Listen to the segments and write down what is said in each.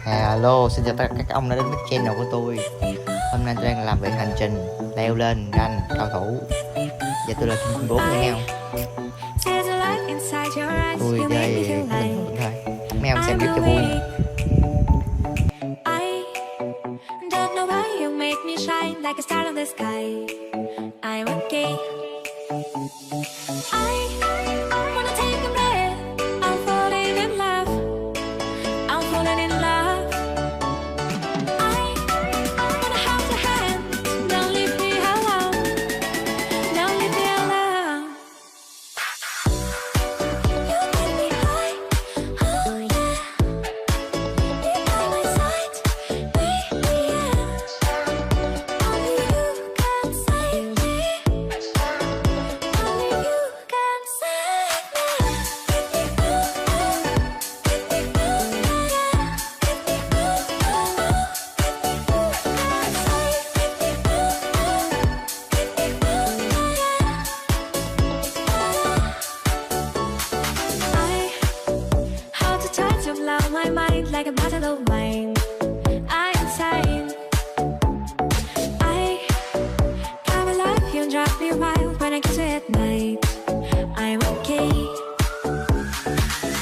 Hello, xin chào tất cả các ông đã đến với channel của tôi. Hôm nay tôi đang làm việc hành trình leo lên rank cao thủ. Và tôi là King 4 nha nhau. Tôi chơi bình thường thôi. Mấy ông xem clip cho vui. Like a battle of mind, I'm insane. I come alive, you drive me wild when I kiss you at night. I'm okay.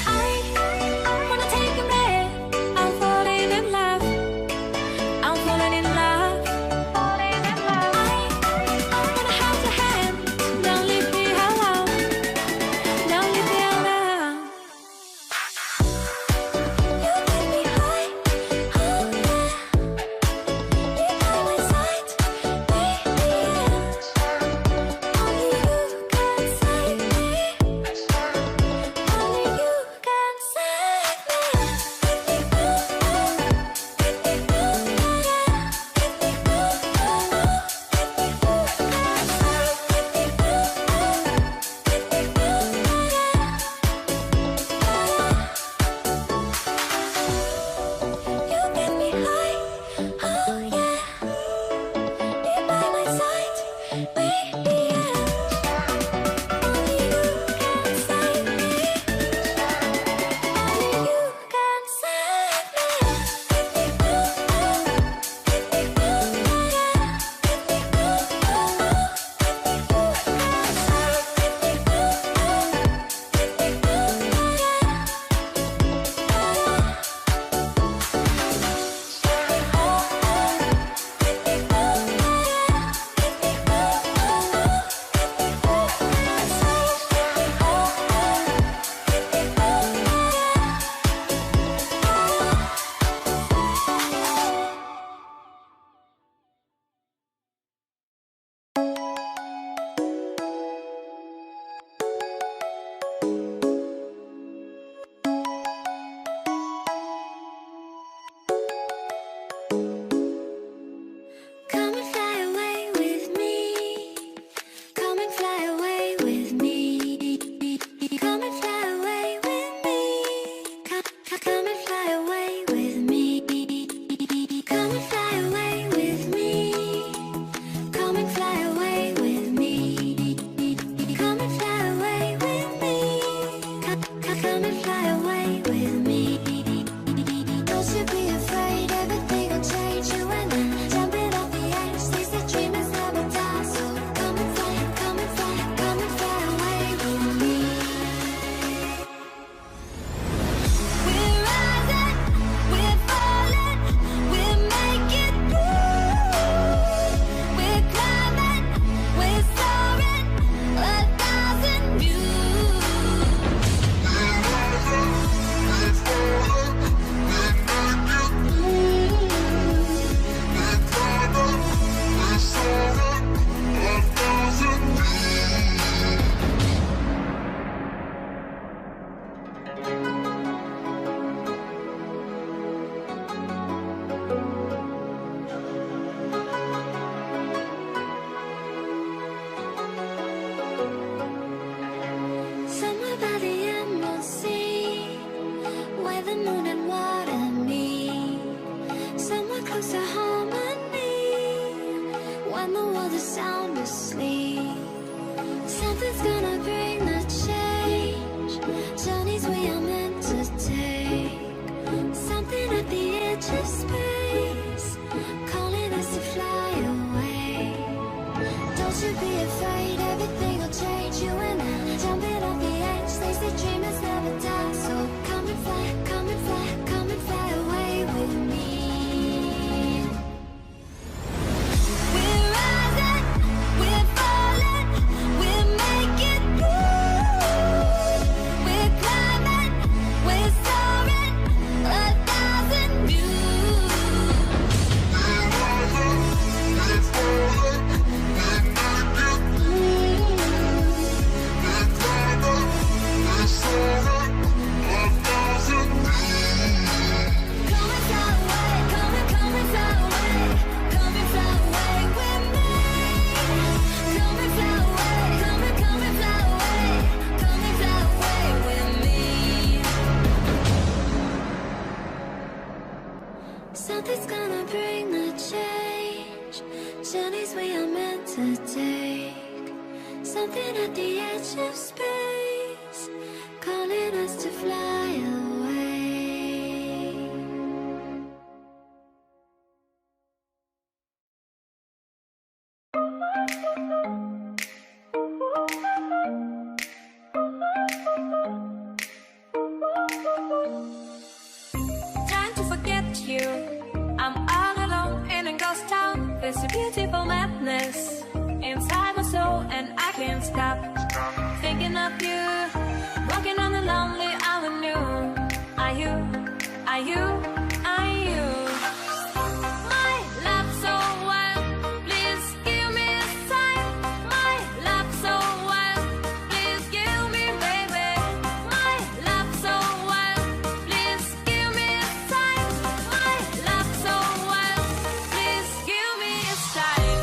I wanna take a breath. I'm falling in love. I'm falling in love. Falling in love. I wanna hold your hand. Don't leave me alone. Don't leave me alone. You take me high. Something's gonna bring the change. Journeys we are meant to take. Something at the edge of space, calling us to fly away. Trying to forget you, I'm all alone in a ghost town. There's a beautiful madness inside my soul, and I can't stop thinking of you. Walking on the lonely avenue. Are you, are you, are you? My love so wild, please give me a sign. My love so wild, please give me, baby. My love so wild, please give me a sign. My love so wild, please give me a sign.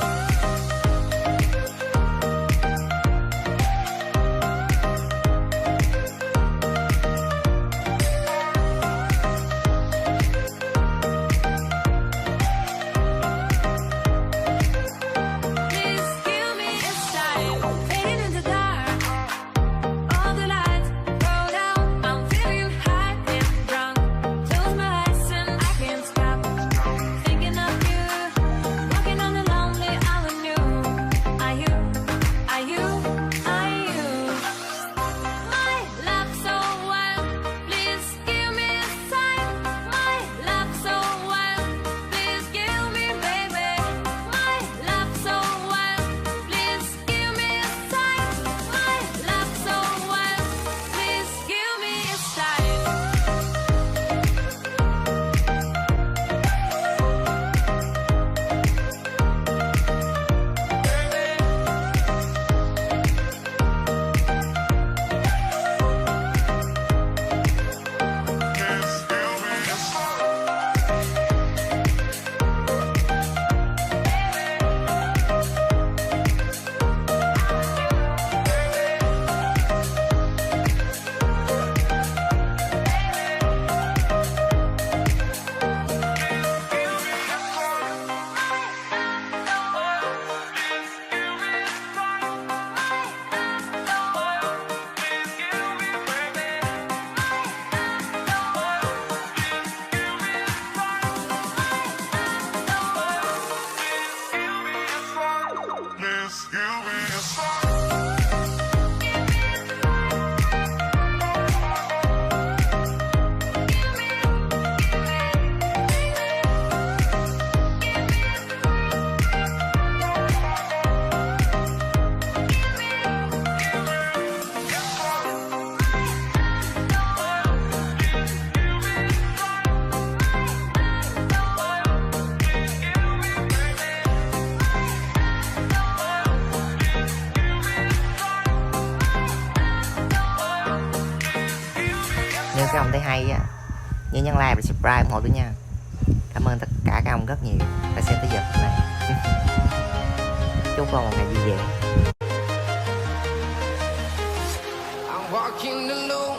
Please give me a sign. Fading in the dark, all the lights go down. I'm feeling high and drunk. Close my eyes and I can't stop thinking of you. Walking on the lonely avenue. Are you, are you, are you? My love so wild, please give me a sign. My love so wild, please give me, baby. My love so wild, please give me a sign. My love so wild, please give me a sign. Please give me a sign. Nếu các ông thấy hay á, nhớ nhấn like và subscribe ủng hộ tôi nha. Cảm ơn tất cả các ông rất nhiều đã xem tới giờ phút này. Chúc các ông một ngày vui vẻ. I'm walking alone.